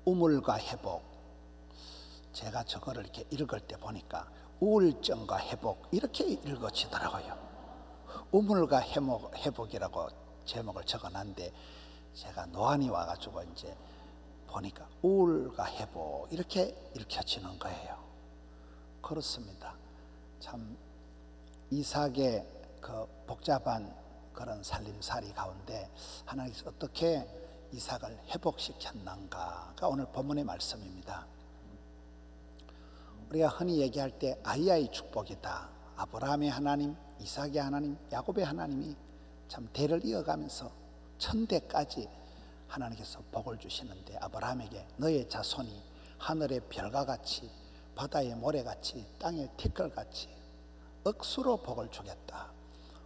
우물과 회복, 제가 저거를 이렇게 읽을 때 보니까 우울증과 회복 이렇게 읽어지더라고요. 우물과 회복이라고 제목을 적어놨는데 제가 노안이 와가지고 이제 보니까 우울과 회복 이렇게 읽혀지는 거예요. 그렇습니다. 참 이삭의 그 복잡한 그런 살림살이 가운데 하나님께서 어떻게 이삭을 회복시켰는가가 오늘 본문의 말씀입니다. 우리가 흔히 얘기할 때 아이의 축복이다. 아브라함의 하나님, 이삭의 하나님, 야곱의 하나님이 참 대를 이어가면서 천대까지 하나님께서 복을 주시는데, 아브라함에게 너의 자손이 하늘의 별과 같이 바다의 모래같이 땅의 티끌같이 억수로 복을 주겠다,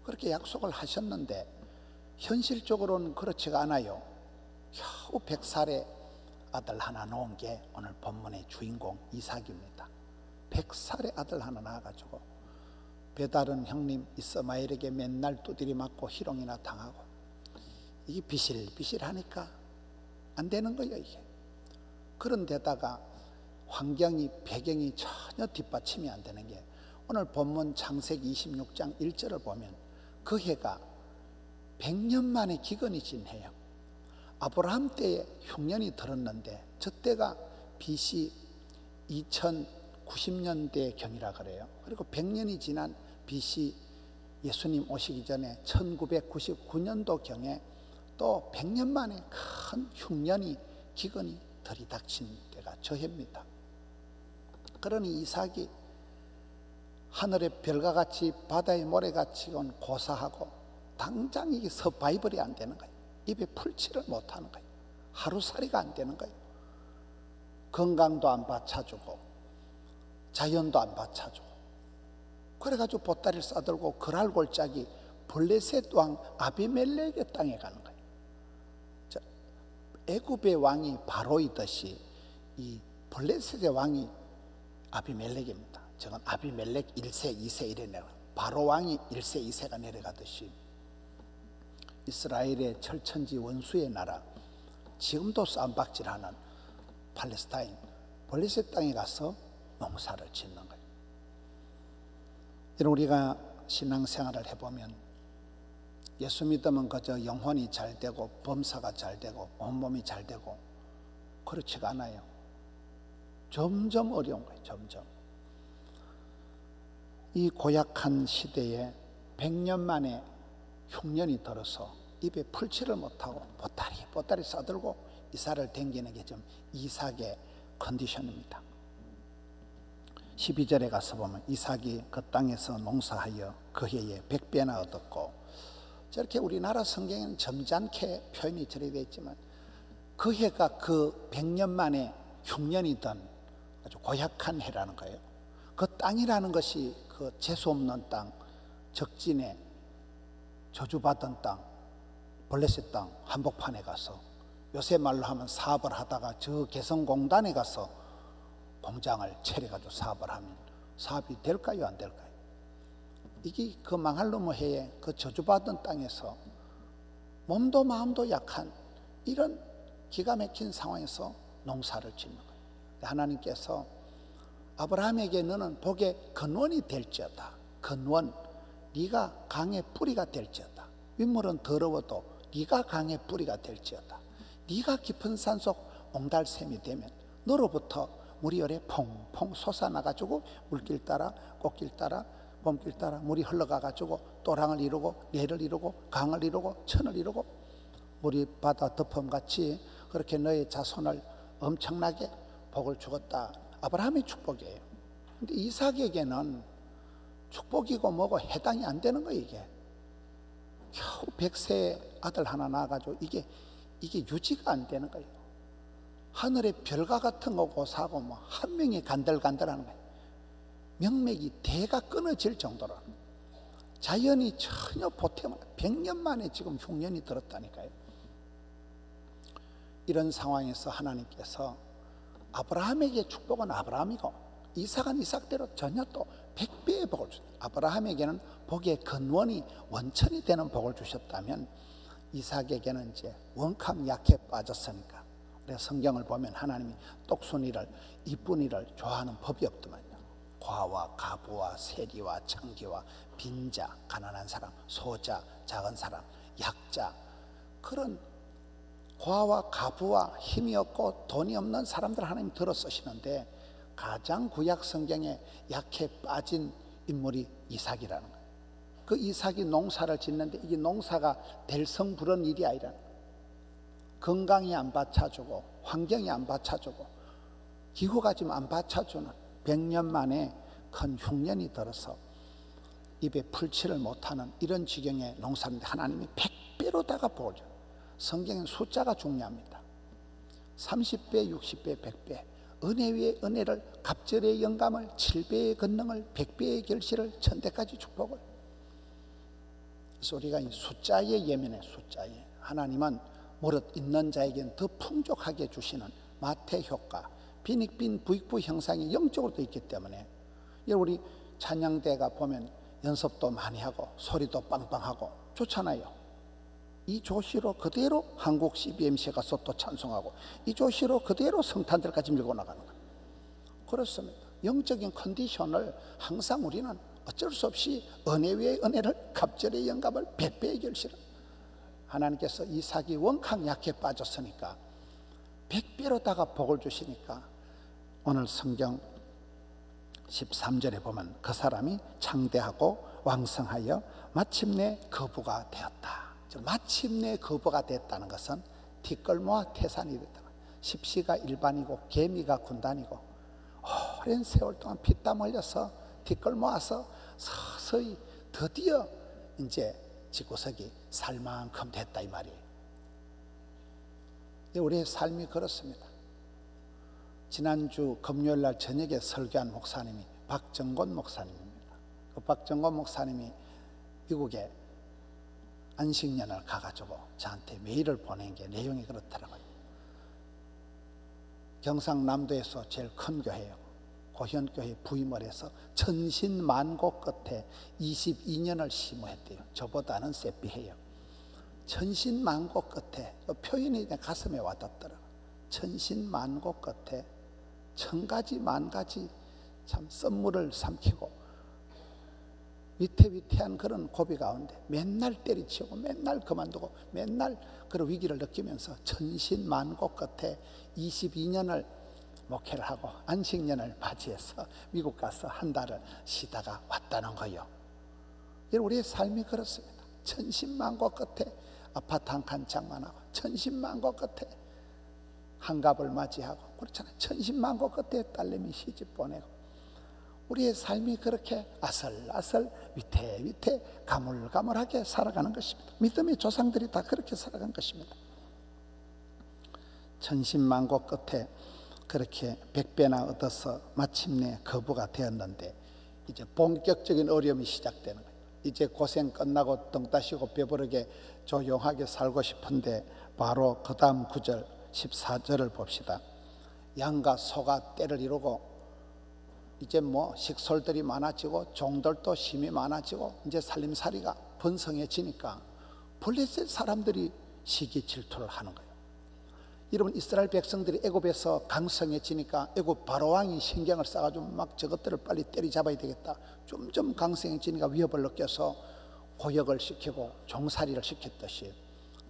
그렇게 약속을 하셨는데 현실적으로는 그렇지가 않아요. 겨우 100살의 아들 하나 놓은 게 오늘 본문의 주인공 이삭입니다. 100살의 아들 하나 낳아가지고 배다른 형님 이스마엘에게 맨날 두드리 맞고 희롱이나 당하고, 이게 비실비실하니까 안 되는 거예요 이게. 그런데다가 환경이, 배경이 전혀 뒷받침이 안 되는 게, 오늘 본문 창세기 26장 1절을 보면 그 해가 100년 만에 기근이 진 해요. 아브라함 때에 흉년이 들었는데 저 때가 BC 2090년대 경이라 그래요. 그리고 100년이 지난 BC 예수님 오시기 전에 1999년도 경에 또 100년 만에 큰 흉년이, 기근이 들이닥친 때가 저 해입니다. 그러니 이삭이 하늘의 별과 같이 바다의 모래같이 고사하고 당장 이게 서바이벌이 안 되는 거예요. 입에 풀칠을 못하는 거예요. 하루살이가 안 되는 거예요. 건강도 안 받쳐주고 자연도 안 받쳐주고, 그래가지고 보따리를 싸들고 그랄골짜기 블레셋 왕 아비멜렉의 땅에 가는 거예요. 애굽의 왕이 바로이듯이 이 블레셋의 왕이 아비멜렉입니다. 저건 아비멜렉 1세 2세 이래 내려, 바로 왕이 1세 2세가 내려가듯이 이스라엘의 철천지 원수의 나라, 지금도 싸움박질하는 팔레스타인 블레셋 땅에 가서 농사를 짓는 거예요. 우리가 신앙생활을 해보면 예수 믿으면 그저 영혼이 잘 되고 범사가 잘 되고 온몸이 잘 되고 그렇지가 않아요. 점점 어려운 거예요. 점점. 이 고약한 시대에 100년 만에 흉년이 들어서 입에 풀칠을 못하고 보따리 싸들고 이삭을 댕기는 게 좀 이삭의 컨디션입니다. 12절에 가서 보면 이삭이 그 땅에서 농사하여 그 해에 100배나 얻었고, 저렇게 우리나라 성경에는 점잖게 표현이 처리되어 있지만 그 해가 그 100년 만에 흉년이 든 아주 고약한 해라는 거예요. 그 땅이라는 것이 그 재수 없는 땅, 적진에 저주받은 땅, 블레셋 땅 한복판에 가서, 요새 말로 하면 사업을 하다가 저 개성공단에 가서 공장을 차려가지고 사업을 하면 사업이 될까요, 안 될까요? 이게 그 망할 놈의 해에 그 저주받은 땅에서 몸도 마음도 약한 이런 기가 막힌 상황에서 농사를 짓는 거예요. 하나님께서 아브라함에게 너는 복의 근원이 될지어다. 근원, 네가 강의 뿌리가 될지어다. 윗물은 더러워도 네가 강의 뿌리가 될지어다. 네가 깊은 산속 옹달샘이 되면 너로부터 물이 열에 퐁퐁 솟아나가지고 물길 따라 꽃길 따라 봄길 따라 물이 흘러가가지고 또랑을 이루고 내를 이루고 강을 이루고 천을 이루고 물이 바다 덮음같이 그렇게 너의 자손을 엄청나게 복을 주었다. 아브라함의 축복이에요. 근데 이삭에게는 축복이고 뭐고 해당이 안 되는 거예요. 이게 겨우 100세 아들 하나 낳아가지고 이게 유지가 안 되는 거예요. 하늘의 별과 같은 거고 사고 뭐 한 명이 간들간들하는 거예요. 명맥이 대가 끊어질 정도로 자연이 전혀 보탬을, 100년 만에 지금 흉년이 들었다니까요. 이런 상황에서 하나님께서 아브라함에게 축복은 아브라함이고 이삭은 이삭대로 전혀 또 100배의 복을 주셨다. 아브라함에게는 복의 근원이 원천이 되는 복을 주셨다면 이삭에게는 이제 원캉 약해 빠졌으니까 그래서 성경을 보면 하나님이 똑순이를 이쁜이를 좋아하는 법이 없더만요. 과와 가부와 세리와 청기와 빈자, 가난한 사람, 소자, 작은 사람, 약자, 그런 과와 가부와 힘이 없고 돈이 없는 사람들 하나님 들어 쓰시는데 가장 구약 성경에 약해 빠진 인물이 이삭이라는 거예요. 그 이삭이 농사를 짓는데 이게 농사가 될성부른 일이 아니라는 거예요. 건강이 안 받쳐주고 환경이 안 받쳐주고 기후가 지금 안 받쳐주는 100년 만에 큰 흉년이 들어서 입에 풀칠을 못하는 이런 지경의 농사인데 하나님이 100배로다가 복을 줘요. 성경은 숫자가 중요합니다. 30배, 60배, 100배 은혜 위에 은혜를, 갑절의 영감을, 7배의 권능을, 100배의 결실을, 1000대까지 축복을. 그래서 우리가 이 숫자에 예민해. 숫자에 하나님은 무릇 있는 자에게는 더 풍족하게 주시는 마태 효과, 빈익빈 부익부 형상이 영적으로도 있기 때문에 우리 찬양대가 보면 연습도 많이 하고 소리도 빵빵하고 좋잖아요. 이 조시로 그대로 한국 CBMC에 가서 또 찬송하고 이 조시로 그대로 성탄절까지 밀고 나가는 거예요. 그렇습니다. 영적인 컨디션을 항상 우리는 어쩔 수 없이 은혜 위에 은혜를, 갑절의 영감을, 100배의 결실을. 하나님께서 이삭이 원캉 약해 빠졌으니까 100배로다가 복을 주시니까 오늘 성경 13절에 보면 그 사람이 창대하고 왕성하여 마침내 거부가 되었다. 마침내 거부가 됐다는 것은 뒷걸모와 태산이 됐다. 십시가 일반이고 개미가 군단이고 오랜 세월 동안 피땀 흘려서 뒷걸모아서 서서히 드디어 이제 집구석이 살 만큼 됐다 이 말이에요. 우리의 삶이 그렇습니다. 지난주 금요일날 저녁에 설교한 목사님이 박정곤 목사님입니다. 그 박정곤 목사님이 미국에 안식년을 가가지고 저한테 메일을 보낸 게 내용이 그렇더라고요. 경상남도에서 제일 큰 교회예요. 고현교회 부임을 해서 천신만고 끝에 22년을 심호했대요. 저보다는 쎄삐해요. 천신만고 끝에 그 표현이 내 가슴에 와닿더라고요. 천신만고 끝에 천가지 만가지 참 썸물을 삼키고 위태위태한 그런 고비 가운데 맨날 때리치고 맨날 그만두고 맨날 그런 위기를 느끼면서 천신만고 끝에 22년을 목회를 하고 안식년을 맞이해서 미국 가서 한 달을 쉬다가 왔다는 거예요. 우리의 삶이 그렇습니다. 천신만고 끝에 아파트 한 칸 장만하고 천신만고 끝에 한갑을 맞이하고 그렇잖아요. 천신만고 끝에 딸내미 시집 보내고 우리의 삶이 그렇게 아슬아슬 위태위태 가물가물하게 살아가는 것입니다. 믿음의 조상들이 다 그렇게 살아간 것입니다. 천신만고 끝에 그렇게 100배나 얻어서 마침내 거부가 되었는데 이제 본격적인 어려움이 시작되는 거예요. 이제 고생 끝나고 등 따시고 배부르게 조용하게 살고 싶은데 바로 그 다음 9절 14절을 봅시다. 양과 소가 때를 이루고 이제 뭐 식솔들이 많아지고 종들도 힘이 많아지고 이제 살림살이가 번성해지니까 블레셋 사람들이 시기 질투를 하는 거예요. 여러분 이스라엘 백성들이 애굽에서 강성해지니까 애굽 바로왕이 신경을 써가지고 막 저것들을 빨리 때리잡아야 되겠다. 점점 강성해지니까 위협을 느껴서 고역을 시키고 종살이를 시켰듯이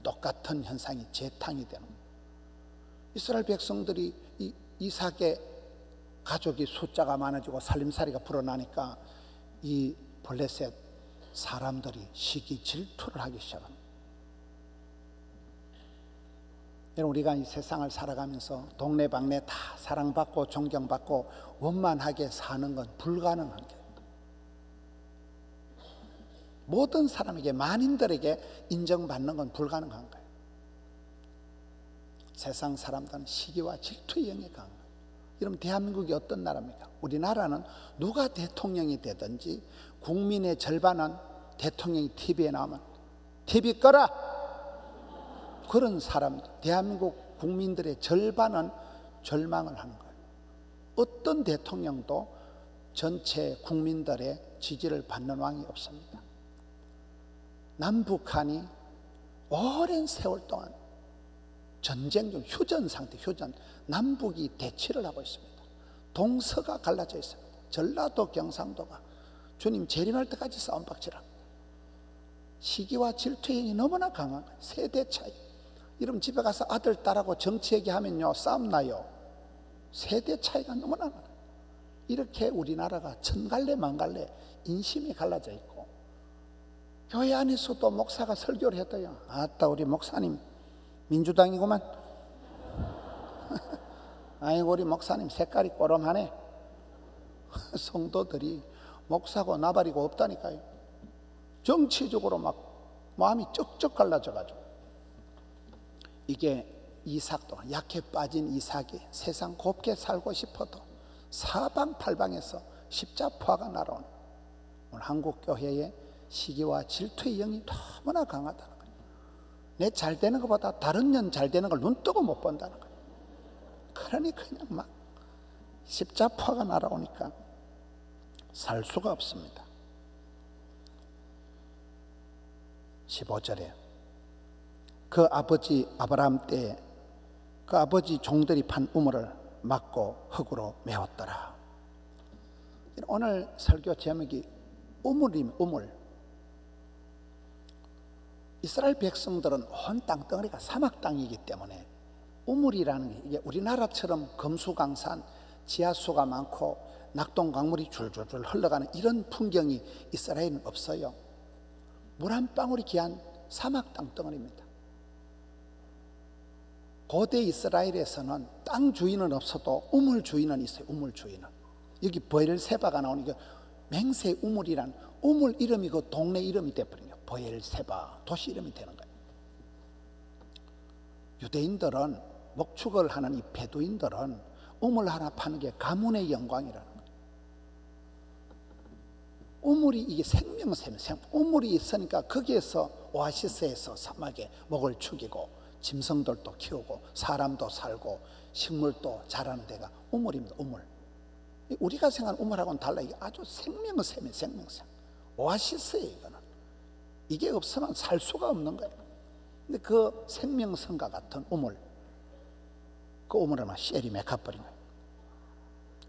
똑같은 현상이 재탕이 되는 거예요. 이스라엘 백성들이 이삭의 가족이 숫자가 많아지고 살림살이가 불어나니까 이 블레셋 사람들이 시기 질투를 하기 시작합니다. 우리가 이 세상을 살아가면서 동네방네 다 사랑받고 존경받고 원만하게 사는 건 불가능한 거예요. 모든 사람에게 만인들에게 인정받는 건 불가능한 거예요. 세상 사람들은 시기와 질투의 영에 강한 거예요. 여러분 대한민국이 어떤 나라입니까? 우리나라는 누가 대통령이 되든지 국민의 절반은 대통령이 TV에 나오면 TV 꺼라! 그런 사람, 대한민국 국민들의 절반은 절망을 하는 거예요. 어떤 대통령도 전체 국민들의 지지를 받는 왕이 없습니다. 남북한이 오랜 세월 동안 전쟁 중 휴전 상태, 휴전. 남북이 대치를 하고 있습니다. 동서가 갈라져 있습니다. 전라도, 경상도가 주님 재림할 때까지 싸움박질합니다. 시기와 질투의 영이 너무나 강한 거예요. 세대 차이. 여러분 집에 가서 아들, 딸하고 정치 얘기하면요, 싸움 나요. 세대 차이가 너무나 나요. 이렇게 우리나라가 천갈래 만갈래 인심이 갈라져 있고, 교회 안에서도 목사가 설교를 했대요. 아따 우리 목사님 민주당이구만. 아이고 우리 목사님 색깔이 꼬름하네. 성도들이 목사고 나발이고 없다니까요. 정치적으로 막 마음이 쩍쩍 갈라져 가지고, 이게 이삭도 약해 빠진 이삭이 세상 곱게 살고 싶어도 사방팔방에서 십자포화가 날아오는 오늘 한국 교회의 시기와 질투의 영이 너무나 강하다는 거예요. 내 잘 되는 것보다 다른 년 잘 되는 걸 눈뜨고 못 본다는 거예요. 그러니 그냥 막 십자포화가 날아오니까 살 수가 없습니다. 15절에 그 아버지 아브라함 때에 그 아버지 종들이 판 우물을 막고 흙으로 메웠더라. 오늘 설교 제목이 우물입니다. 우물. 이스라엘 백성들은 온 땅덩어리가 사막 땅이기 때문에 우물이라는 게, 이게 우리나라처럼 금수강산 지하수가 많고 낙동강물이 줄줄줄 흘러가는 이런 풍경이 이스라엘은 없어요. 물 한 방울이 귀한 사막 땅덩어리입니다. 고대 이스라엘에서는 땅 주인은 없어도 우물 주인은 있어요. 우물 주인은. 여기 브엘세바가 나오는 게 맹세 우물이란 우물 이름이 그 동네 이름이 돼버린 거예요. 브엘세바 도시 이름이 되는 거예요. 유대인들은 목축을 하는 이 베두인들은 우물 하나 파는 게 가문의 영광이라는 거예요. 우물이 이게 생명샘이에요. 우물이 있으니까 거기에서 오아시스에서 사막에 목을 축이고 짐승들도 키우고 사람도 살고 식물도 자라는 데가 우물입니다. 우물. 우리가 생각하는 우물하고는 달라. 이게 아주 생명샘이에요. 생명샘. 오아시스예요. 이거는. 이게 없으면 살 수가 없는 거예요. 근데 그 생명샘과 같은 우물, 그 우물을 막 쉘이 메카버린 거예요.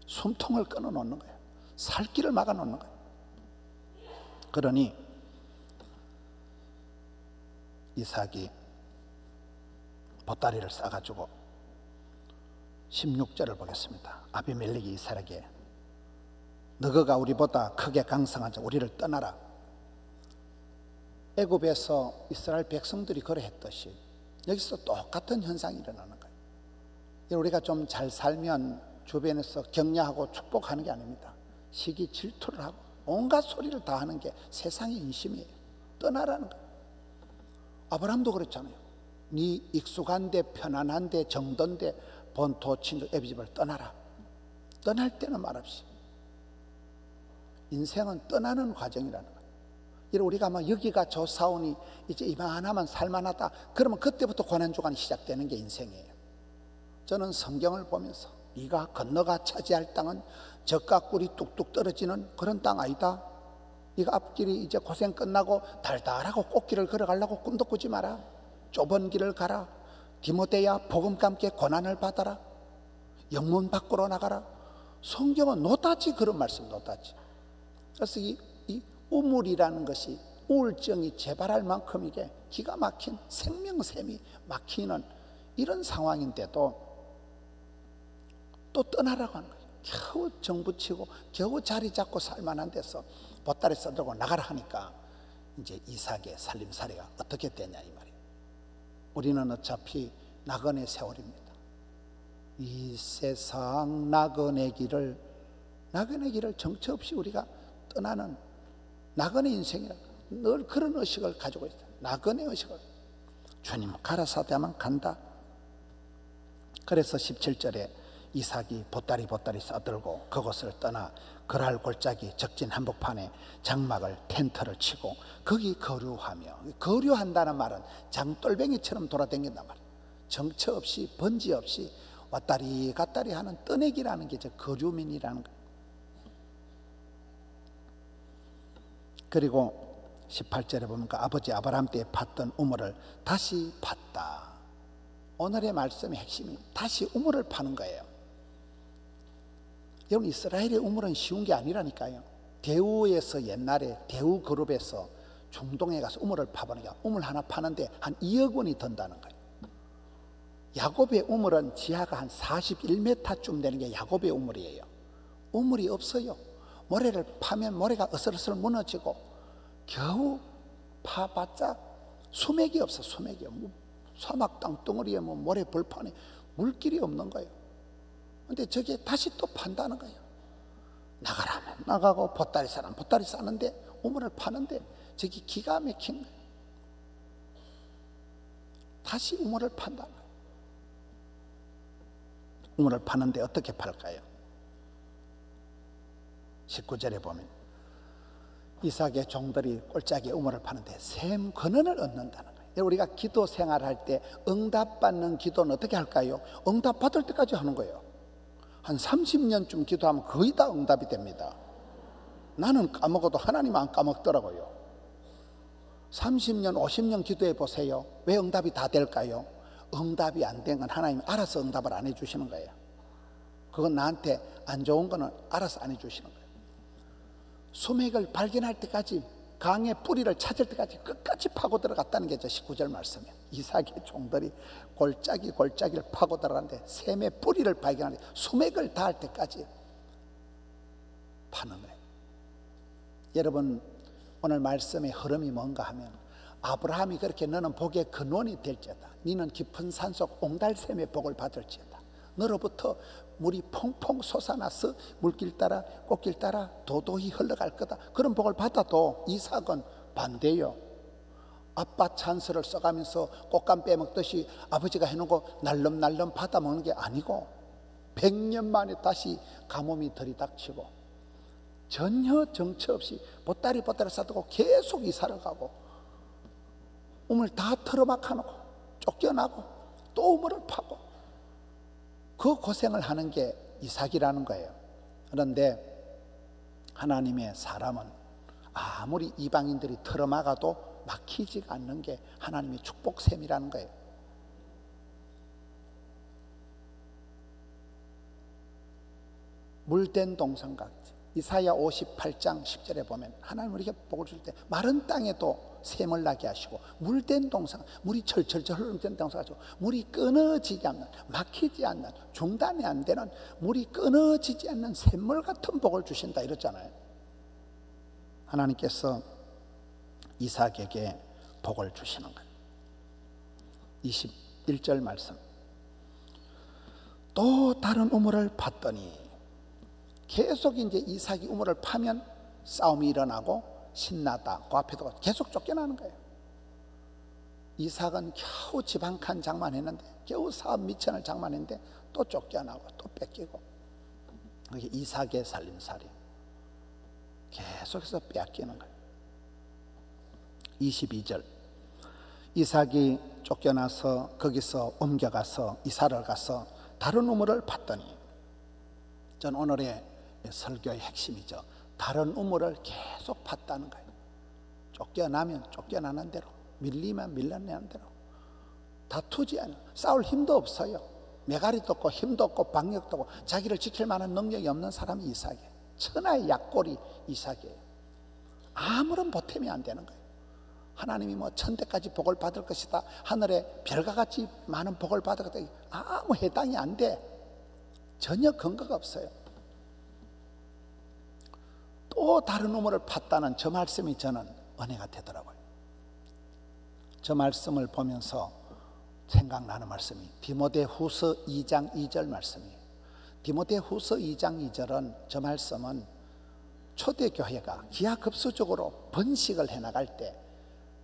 숨통을 끊어놓는 거예요. 살 길을 막아놓는 거예요. 그러니 이삭이 보따리를 싸가지고 16절을 보겠습니다. 아비멜렉이 이삭에게 너가 우리보다 크게 강성한 자 우리를 떠나라. 애굽에서 이스라엘 백성들이 그러했듯이 여기서 똑같은 현상이 일어나는 거예요. 우리가 좀 잘 살면 주변에서 격려하고 축복하는 게 아닙니다. 시기 질투를 하고 온갖 소리를 다 하는 게 세상의 인심이에요. 떠나라는 거예요. 아브라함도 그랬잖아요. 네 익숙한데 편안한데 정든데 본토 친구 애비집을 떠나라. 떠날 때는 말없이. 인생은 떠나는 과정이라는 거예요. 우리가 막 여기가 좋사오니 이제 이만하면 살만하다 그러면 그때부터 고난주간이 시작되는 게 인생이에요. 저는 성경을 보면서 네가 건너가 차지할 땅은 젖과 꿀이 뚝뚝 떨어지는 그런 땅 아니다. 네가 앞길이 이제 고생 끝나고 달달하고 꽃길을 걸어가려고 꿈도 꾸지 마라. 좁은 길을 가라. 디모데야 복음과 함께 고난을 받아라. 영문 밖으로 나가라. 성경은 노다지 그런 말씀. 노다지. 그래서 이 우물이라는 것이 우울증이 재발할 만큼 이게 기가 막힌 생명샘이 막히는 이런 상황인데도 또 떠나라고 하는 거예요. 겨우 정부치고 겨우 자리 잡고 살만한 데서 보따리 써들고 나가라 하니까 이제 이삭의 살림살이가 어떻게 되냐 이 말이에요. 우리는 어차피 나그네 세월입니다. 이 세상 나그네 길을 정처 없이 우리가 떠나는 나그네 인생이라 늘 그런 의식을 가지고 있어요. 나그네 의식을. 주님 가라사대하면 간다. 그래서 17절에 이삭이 보따리 싸들고 그곳을 떠나 그랄 골짜기 적진 한복판에 장막을 텐트를 치고 거기 거류하며, 거류한다는 말은 장돌뱅이처럼 돌아다닌단 말이에요. 정처 없이 번지 없이 왔다리 갔다리 하는 떠내기라는 게 저 거류민이라는 거예요. 그리고 18절에 보면 그 아버지 아브라함 때 팠던 우물을 다시 팠다. 오늘의 말씀의 핵심이 다시 우물을 파는 거예요. 여러분, 이스라엘의 우물은 쉬운 게 아니라니까요. 대우에서 옛날에 대우 그룹에서 중동에 가서 우물을 파보니까 우물 하나 파는데 한 2억 원이 든다는 거예요. 야곱의 우물은 지하가 한 41m쯤 되는 게 야곱의 우물이에요. 우물이 없어요. 모래를 파면 모래가 어슬어슬 무너지고 겨우 파봤자 수맥이 없어. 수맥이 사막 땅덩어리에 모래 벌판에 물길이 없는 거예요. 근데 저게 다시 또 판다는 거예요. 나가라면 나가고 보따리 싸면 보따리 싸는데 우물을 파는데 저기 기가 막힌 거예요. 다시 우물을 판다는 거예요. 우물을 파는데 어떻게 팔까요? 19절에 보면 이삭의 종들이 꼴짝이 우물을 파는데 샘 근원을 얻는다는 거예요. 우리가 기도 생활할 때 응답받는 기도는 어떻게 할까요? 응답받을 때까지 하는 거예요. 한 30년쯤 기도하면 거의 다 응답이 됩니다. 나는 까먹어도 하나님 안 까먹더라고요. 30년, 50년 기도해 보세요. 왜 응답이 다 될까요? 응답이 안 된 건 하나님이 알아서 응답을 안 해주시는 거예요. 그건 나한테 안 좋은 거는 알아서 안 해주시는 거예요. 수맥을 발견할 때까지, 강의 뿌리를 찾을 때까지 끝까지 파고 들어갔다는 게 저 19절 말씀이에요. 이삭의 종들이 골짜기를 파고 들어갔는데 샘의 뿌리를 발견하는데 수맥을 닿을 때까지 파는 거예요. 여러분, 오늘 말씀의 흐름이 뭔가 하면 아브라함이 그렇게 너는 복의 근원이 될지어다. 너는 깊은 산속 옹달샘의 복을 받을지어다. 너로부터 물이 퐁퐁 솟아나서 물길 따라 꽃길 따라 도도히 흘러갈 거다. 그런 복을 받아도 이삭은 반대요. 아빠 찬스를 써가면서 꽃감 빼먹듯이 아버지가 해놓고 날름날름 받아먹는 게 아니고 100년 만에 다시 가뭄이 들이닥치고 전혀 정처 없이 보따리 싸두고 계속 이사를 가고 우물 다 틀어막아놓고 쫓겨나고 또 우물을 파고 그 고생을 하는 게 이삭이라는 거예요. 그런데 하나님의 사람은 아무리 이방인들이 틀어막아도 막히지가 않는 게 하나님의 축복샘이라는 거예요. 물된 동산같이 이사야 58장 10절에 보면 하나님 우리에게 복을 줄 때 마른 땅에도 샘을 나게 하시고 물된 동산, 물이 철철철 흐르는 동산 가지고 물이 끊어지지 않는, 막히지 않는, 중단이 안 되는, 물이 끊어지지 않는 샘물 같은 복을 주신다 이랬잖아요. 하나님께서 이삭에게 복을 주시는 거예요. 21절 말씀. 또 다른 우물을 팠더니 계속 이제 이삭이 우물을 파면 싸움이 일어나고 신나다. 그 앞에도 계속 쫓겨나는 거예요. 이삭은 겨우 집 한 칸 장만했는데, 겨우 사업 미천을 장만했는데 또 쫓겨나고 또 뺏기고. 그게 이삭의 살림살이. 계속해서 빼앗기는 거예요. 22절. 이삭이 쫓겨나서 거기서 옮겨가서 이사를 가서 다른 우물을 팠더니, 전 오늘의 설교의 핵심이죠. 다른 우물을 계속 팠다는 거예요. 쫓겨나면 쫓겨나는 대로, 밀리면 밀려내는 대로, 다투지 않아. 싸울 힘도 없어요. 메가리도 없고 힘도 없고 방력도 없고 자기를 지킬 만한 능력이 없는 사람이 이삭이에요. 천하의 약골이 이삭이에요. 아무런 보탬이 안 되는 거예요. 하나님이 뭐 천대까지 복을 받을 것이다, 하늘에 별과 같이 많은 복을 받을 것이다, 아무 해당이 안 돼. 전혀 근거가 없어요. 또 다른 우물을 팠다는 저 말씀이 저는 은혜가 되더라고요. 저 말씀을 보면서 생각나는 말씀이 디모데후서 2장 2절 말씀이에요. 디모데후서 2장 2절은, 저 말씀은 초대교회가 기하급수적으로 번식을 해나갈 때,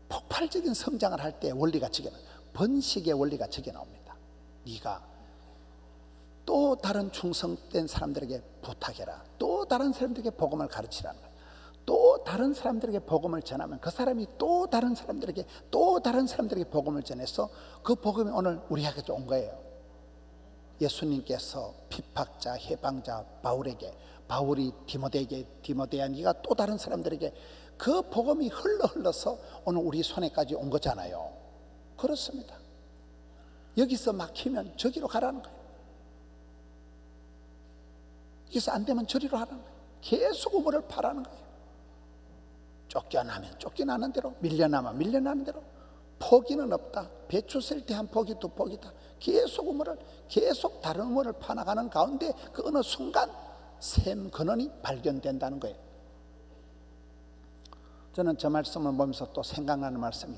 폭발적인 성장을 할 때 원리가 적혀 나옵니다. 번식의 원리가 적혀 나옵니다. 네가 또 다른 충성된 사람들에게 부탁해라. 또 다른 사람들에게 복음을 가르치라는 거예요. 또 다른 사람들에게 복음을 전하면 그 사람이 또 다른 사람들에게 복음을 전해서 그 복음이 오늘 우리에게 온 거예요. 예수님께서 핍박자, 해방자 바울에게, 바울이 디모데에게, 디모데야 네가 또 다른 사람들에게, 그 복음이 흘러서 오늘 우리 손에까지 온 거잖아요. 그렇습니다. 여기서 막히면 저기로 가라는 거예요. 여기서 안 되면 저리로 하라는 거예요. 계속 우물을 파라는 거예요. 쫓겨나면 쫓겨나는 대로, 밀려나면 밀려나는 대로. 포기는 없다. 배추 셀 때 한 포기 두 포기다. 계속 우물을, 계속 다른 우물을 파나가는 가운데 그 어느 순간 샘 근원이 발견된다는 거예요. 저는 저 말씀을 보면서 또 생각나는 말씀이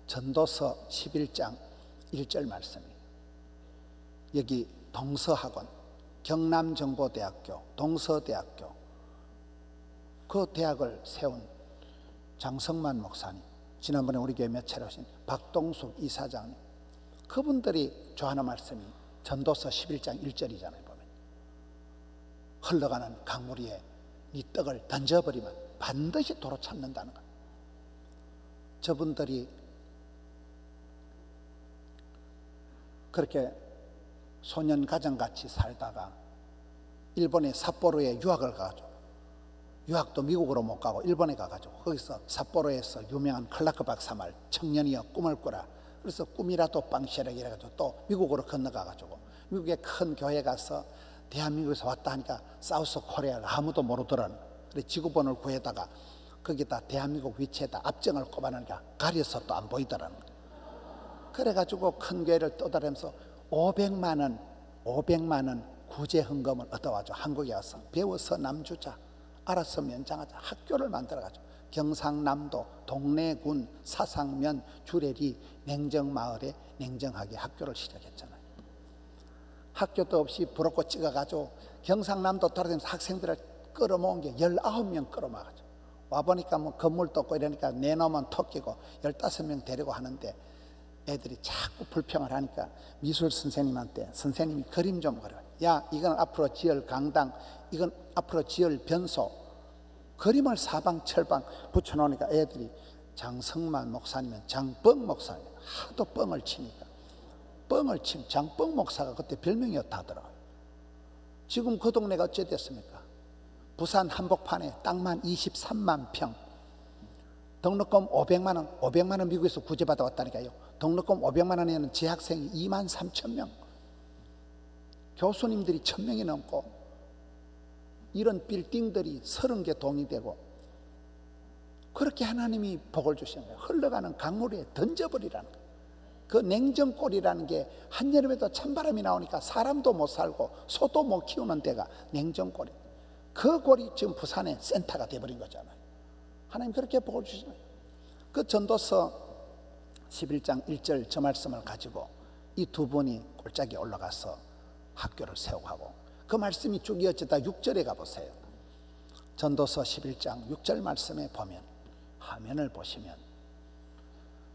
전도서 11장 1절 말씀이에요. 여기 동서학원, 경남정보대학교, 동서대학교, 그 대학을 세운 장성만 목사님, 지난번에 우리 교회 몇 차례 오신 박동숙 이사장님, 그분들이 좋아하는 말씀이 전도서 11장 1절이잖아요. 보면 흘러가는 강물 위에 네 떡을 던져버리면 반드시 도로 찾는다는 것. 저분들이 그렇게 소년가정같이 살다가 일본의 삿포로에 유학을 가가지고, 유학도 미국으로 못 가고 일본에 가가지고 거기서 삿포로에서 유명한 클라크 박사 말 청년이여 꿈을 꾸라. 그래서 꿈이라도 빵시라고 이래가지고 또 미국으로 건너가가지고 미국의 큰 교회 가서 대한민국에서 왔다 하니까 사우스 코리아를 아무도 모르더라는. 그래서 지구본을 구해다가 거기다 대한민국 위치에다 압정을 꼽아놓으니까 가려서 또 안 보이더라는 거예요. 그래가지고 큰 교회를 떠다니면서 500만 원 구제 헌금을 얻어가지고 한국에 와서 배워서 남주자, 알아서 면장하자 학교를 만들어가지고 경상남도 동래군 사상면 주례리 냉정마을에 냉정하게 학교를 시작했잖아요. 학교도 없이 부럽고 찍어가지고 경상남도 돌아다니면서 학생들을 끌어모은 게 19명 끌어모아가지고 와보니까 뭐 건물도 없고 이러니까 내놓으면 토끼고 15명 데리고 하는데 애들이 자꾸 불평을 하니까 미술 선생님한테 선생님이 그림 좀 그려요. 야, 이건 앞으로 지을 강당, 이건 앞으로 지을 변소. 그림을 사방철방 붙여놓으니까 애들이 장성만 목사님은 장뻥 목사님 하도 뻥을 치니까 장뻥 목사가 그때 별명이었다 하더라고요. 지금 그 동네가 어째 됐습니까? 부산 한복판에 땅만 23만 평, 등록금 500만 원 미국에서 구제받아 왔다니까요. 등록금 500만 원에는 재학생이 2만 3천 명, 교수님들이 1000명이 넘고 이런 빌딩들이 30개 동이 되고, 그렇게 하나님이 복을 주시는 거예요. 흘러가는 강물에 던져버리라는 거예요. 그 냉정골이라는 게 한여름에도 찬바람이 나오니까 사람도 못 살고 소도 못 키우는 데가 냉정골이, 그 골이 지금 부산의 센터가 돼버린 거잖아요. 하나님 그렇게 복을 주시는 거예요. 그 전도서 11장 1절 저 말씀을 가지고 이 두 분이 골짜기에 올라가서 학교를 세우고 하고, 그 말씀이 쭉 이어지다 6절에 가보세요. 전도서 11장 6절 말씀에 보면, 화면을 보시면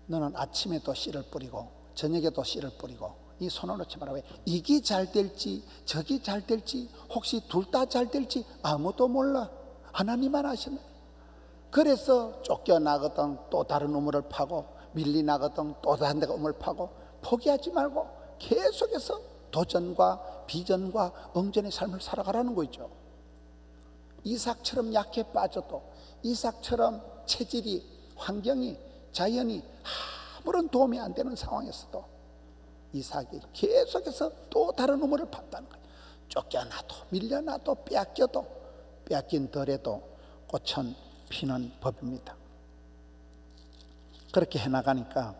너는 아침에도 씨를 뿌리고 저녁에도 씨를 뿌리고 이 손을 놓지 마라. 왜? 이게 잘 될지 저기 잘 될지 혹시 둘 다 잘 될지 아무도 몰라. 하나님만 아시네. 그래서 쫓겨나거든 또 다른 우물을 파고, 밀리나거든 또 다른 데가 우물을 파고, 포기하지 말고 계속해서 도전과 비전과 응전의 삶을 살아가라는 거죠. 이삭처럼 약해 빠져도, 이삭처럼 체질이, 환경이, 자연이 아무런 도움이 안 되는 상황에서도 이삭이 계속해서 또 다른 우물을 팠다는 거예요. 쫓겨나도 밀려나도 빼앗겨도 빼앗긴 덜에도 꽃은 피는 법입니다. 그렇게 해나가니까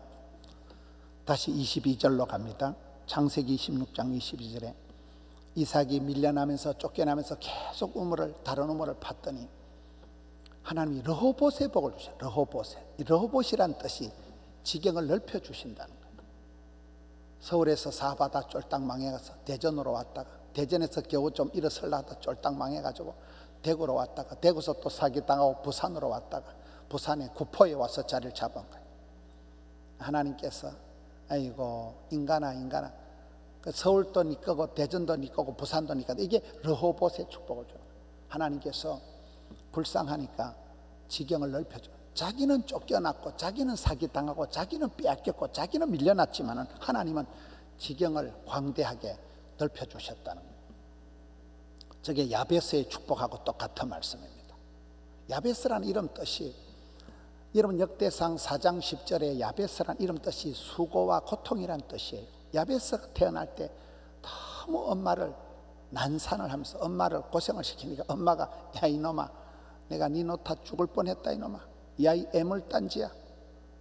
다시 22절로 갑니다. 창세기 26장 22절에 이삭이 밀려나면서 쫓겨나면서 계속 우물을, 다른 우물을 팠더니 하나님이 르호봇의 복을 주셔요. 르호봇의, 이 르호봇이란 뜻이 지경을 넓혀 주신다는 거예요. 서울에서 사바다 쫄딱 망해가서 대전으로 왔다가, 대전에서 겨우 좀 일어설라다 쫄딱 망해가지고 대구로 왔다가, 대구에서 또 사기당하고 부산으로 왔다가 부산의 구포에 와서 자리를 잡은 거예요. 하나님께서 아이고 인간아 그 서울도 네 거고 대전도 네 거고 부산도 네 거고, 이게 르호봇의 축복을 주는 거예요. 하나님께서 불쌍하니까 지경을 넓혀줘요. 자기는 쫓겨났고 자기는 사기당하고 자기는 빼앗겼고 자기는 밀려났지만 하나님은 지경을 광대하게 넓혀주셨다는 거예요. 저게 야베스의 축복하고 똑같은 말씀입니다. 야베스라는 이름 뜻이, 여러분 역대상 4장 10절에 야베스라는 이름 뜻이 수고와 고통이란 뜻이에요. 야베스가 태어날 때 너무 엄마를 난산을 하면서 엄마를 고생을 시키니까 엄마가 야 이놈아 내가 네 놓다 죽을 뻔했다 이놈아 야 이 애물단지야.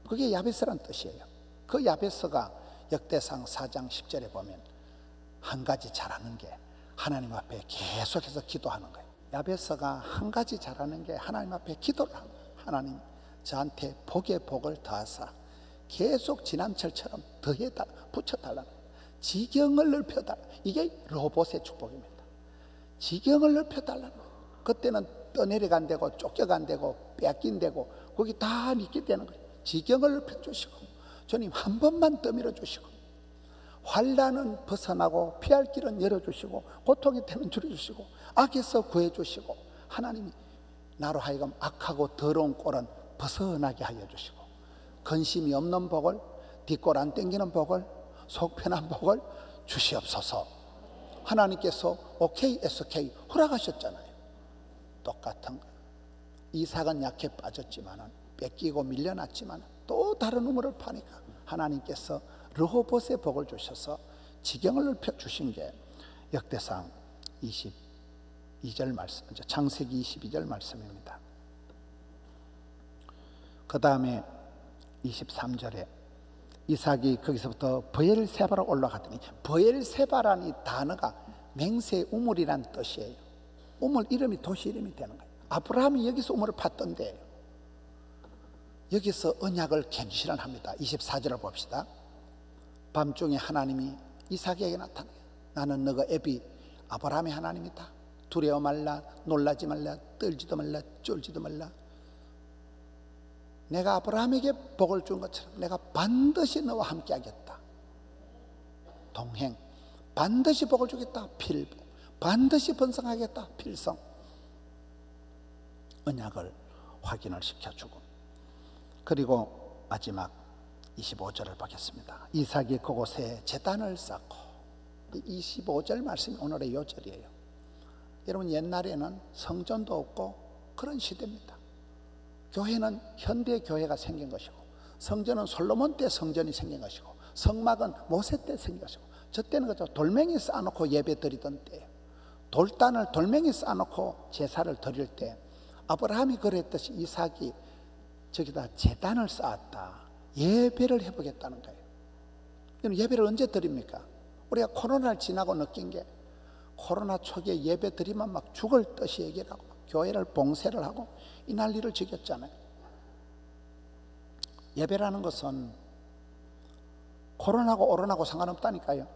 그게 야베스란 뜻이에요. 그 야베스가 역대상 4장 10절에 보면 한 가지 잘하는 게 하나님 앞에 계속해서 기도하는 거예요. 야베스가 한 가지 잘하는 게 하나님 앞에 기도를 하는 거예요. 하나님 저한테 복에 복을 더하사 계속 지난철처럼 더해다 붙여달라는 거예요. 지경을 넓혀달라. 이게 로봇의 축복입니다. 지경을 넓혀달라는 거예요. 그때는 떠내려간다고 쫓겨간다고 뺏긴다고 거기 다 믿게 되는 거예요. 지경을 넓혀주시고 주님 한 번만 떠밀어 주시고 환난은 벗어나고 피할 길은 열어주시고 고통의 태는 줄여주시고 악에서 구해주시고 하나님이 나로 하여금 악하고 더러운 꼴은 벗어나게 하여 주시고 근심이 없는 복을 뒷골 안 땡기는 복을 속 편한 복을 주시옵소서. 하나님께서 오케이 SK 허락하셨잖아요. 똑같은 거예요. 이삭은 약해 빠졌지만은 뺏기고 밀려났지만 또 다른 우물을 파니까 하나님께서 르호봇의 복을 주셔서 지경을 넓혀 주신 게 역대상 22절 말씀, 창세기 22절 말씀입니다. 그 다음에 23절에 이삭이 거기서부터 브엘세바로 올라갔더니 브엘세바라는 이 단어가 맹세 우물이란 뜻이에요. 우물 이름이 도시 이름이 되는 거예요. 아브라함이 여기서 우물을 팠던데 여기서 언약을 갱신합니다. 24절을 봅시다. 밤중에 하나님이 이삭에게 나타나요. 나는 너가 애비 아브라함의 하나님이다. 두려워 말라, 놀라지 말라, 떨지도 말라, 쫄지도 말라. 내가 아브라함에게 복을 준 것처럼 내가 반드시 너와 함께 하겠다. 동행, 반드시 복을 주겠다. 필복, 반드시 번성하겠다. 필성. 언약을 확인을 시켜주고 그리고 마지막 25절을 보겠습니다. 이삭이 그곳에 제단을 쌓고 25절 말씀이 오늘의 요절이에요. 여러분 옛날에는 성전도 없고 그런 시대입니다. 교회는 현대 교회가 생긴 것이고 성전은 솔로몬 때 성전이 생긴 것이고 성막은 모세 때 생긴 것이고 저 때는 그저 돌멩이 쌓아놓고 예배 드리던 때예요. 돌단을 돌멩이 쌓아놓고 제사를 드릴 때 아브라함이 그랬듯이 이삭이 저기다 제단을 쌓았다. 예배를 해보겠다는 거예요. 예배를 언제 드립니까? 우리가 코로나를 지나고 느낀 게 코로나 초기에 예배 드리면 막 죽을 듯이 얘기를 하고 교회를 봉쇄를 하고 이 난리를 즐겼잖아요. 예배라는 것은 코로나고 오로나고 상관없다니까요.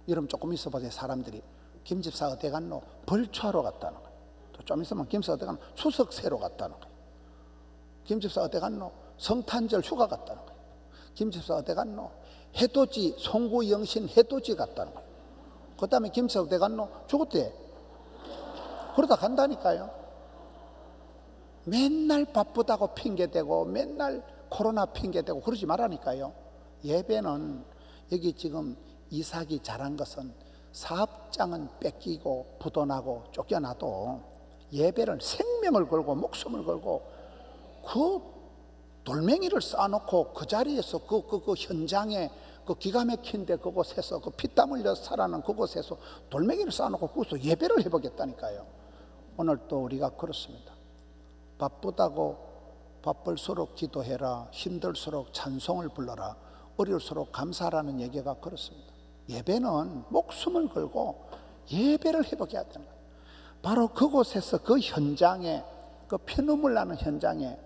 여러분 조금 있어 보세요. 사람들이 김 집사 어디 갔노? 벌초하러 갔다는 거예요. 또 좀 있으면 김 집사 어디 갔노? 추석 세로 갔다는 거예요. 김 집사 어디 갔노? 성탄절 휴가 갔다는 거예요. 김 집사 어디 갔노? 해돋이 송구 영신 해돋이 갔다는 거예요. 그 다음에 김 집사 어디 갔노? 죽었대. 그러다 간다니까요. 맨날 바쁘다고 핑계대고 맨날 코로나 핑계대고 그러지 말라니까요. 예배는 여기 지금 이삭이 잘한 것은 사업장은 뺏기고 부도나고 쫓겨나도 예배를 생명을 걸고 목숨을 걸고 그 돌멩이를 쌓아놓고 그 자리에서 그 현장에 그 기가 막힌데 그곳에서 그 피땀 흘려 살아난 그곳에서 돌멩이를 쌓아놓고 거기서 예배를 해보겠다니까요. 오늘 또 우리가 그렇습니다. 바쁘다고 바쁠수록 기도해라, 힘들수록 찬송을 불러라, 어려울수록 감사하라는 얘기가 그렇습니다. 예배는 목숨을 걸고 예배를 해보게 해야 되는 거예요. 바로 그곳에서 그 현장에 그 피눈물 나는 현장에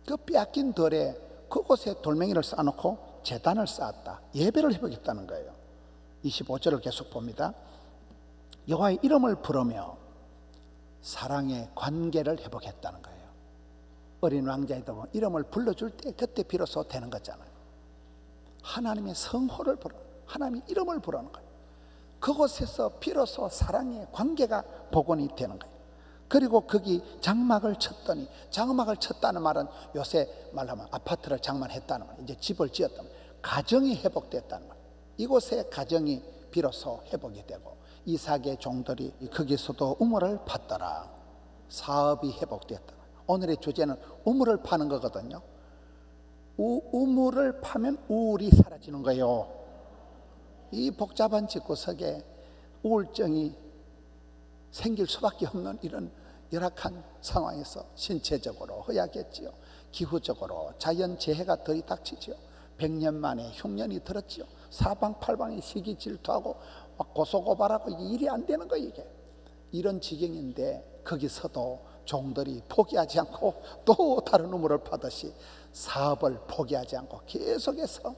그 빼앗긴 덜에 그곳에 돌멩이를 쌓아놓고 제단을 쌓았다. 예배를 해보겠다는 거예요. 25절을 계속 봅니다. 여호와의 이름을 부르며 사랑의 관계를 해보겠다는 거예요. 어린 왕자에도 이름을 불러줄 때 그때 비로소 되는 거잖아요. 하나님의 성호를 부르는, 하나님의 이름을 부르는 거예요. 그곳에서 비로소 사랑의 관계가 복원이 되는 거예요. 그리고 거기 장막을 쳤더니, 장막을 쳤다는 말은 요새 말하면 아파트를 장만했다는 말, 이제 집을 지었다는 말, 가정이 회복됐다는 말. 이곳에 가정이 비로소 회복이 되고 이삭의 종들이 거기서도 우물을 팠더라. 사업이 회복됐다. 오늘의 주제는 우물을 파는 거거든요. 우물을 파면 우울이 사라지는 거예요. 이 복잡한 집구석에 우울증이 생길 수밖에 없는 이런 열악한 상황에서 신체적으로 허약했지요. 기후적으로 자연재해가 들이닥치지요. 100년 만에 흉년이 들었지요. 사방팔방이 시기 질투하고 막 고소고발하고 이게 일이 안 되는 거예요. 이게 이런 지경인데 거기서도 종들이 포기하지 않고 또 다른 우물을 파듯이 사업을 포기하지 않고 계속해서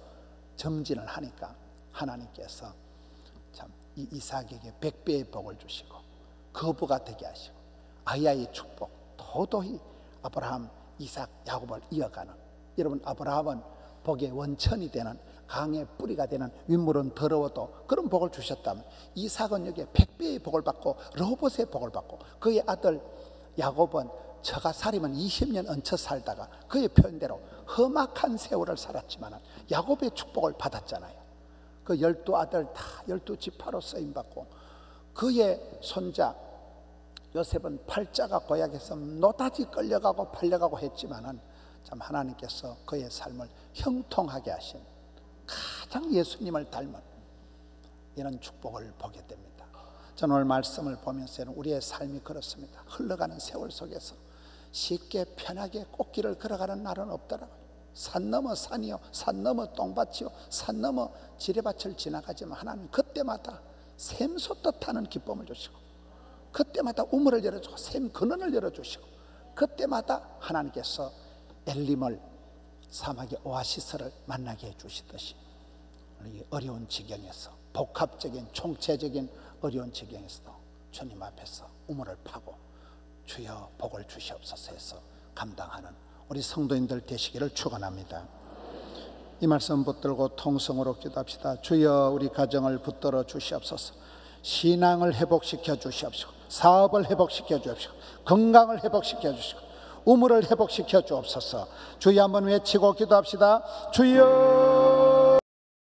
정진을 하니까 하나님께서 참 이 이삭에게 100배의 복을 주시고 거부가 되게 하시고 아야의 축복, 도도히 아브라함, 이삭, 야곱을 이어가는, 여러분 아브라함은 복의 원천이 되는, 강의 뿌리가 되는, 윗물은 더러워도 그런 복을 주셨다면 이삭은 여기에 100배의 복을 받고 로봇의 복을 받고, 그의 아들 야곱은 저가 살이면 20년 얹혀 살다가 그의 표현대로 험악한 세월을 살았지만 야곱의 축복을 받았잖아요. 그 12아들 다 12지파로 쓰임받고, 그의 손자 요셉은 팔자가 고약해서 노다지 끌려가고 팔려가고 했지만은 참 하나님께서 그의 삶을 형통하게 하신, 가장 예수님을 닮은 이런 축복을 보게 됩니다. 저는 오늘 말씀을 보면서 우리의 삶이 그렇습니다. 흘러가는 세월 속에서 쉽게 편하게 꽃길을 걸어가는 날은 없더라고요. 산 넘어 산이요, 산 넘어 똥밭이요, 산 넘어 지뢰밭을 지나가지만 하나님 그때마다 샘솟듯하는 기쁨을 주시고, 그때마다 우물을 열어주고 샘 근원을 열어주시고, 그때마다 하나님께서 엘림을, 사막의 오아시스를 만나게 해주시듯이 우리 어려운 지경에서, 복합적인 총체적인 어려운 지경에서도 주님 앞에서 우물을 파고 주여 복을 주시옵소서 해서 감당하는 우리 성도님들 되시기를 축원합니다. 이 말씀 붙들고 통성으로 기도합시다. 주여 우리 가정을 붙들어 주시옵소서. 신앙을 회복시켜 주시옵시고, 사업을 회복시켜 주옵시고, 건강을 회복시켜 주시고, 우물을 회복시켜 주옵소서. 주여 한번 외치고 기도합시다. 주여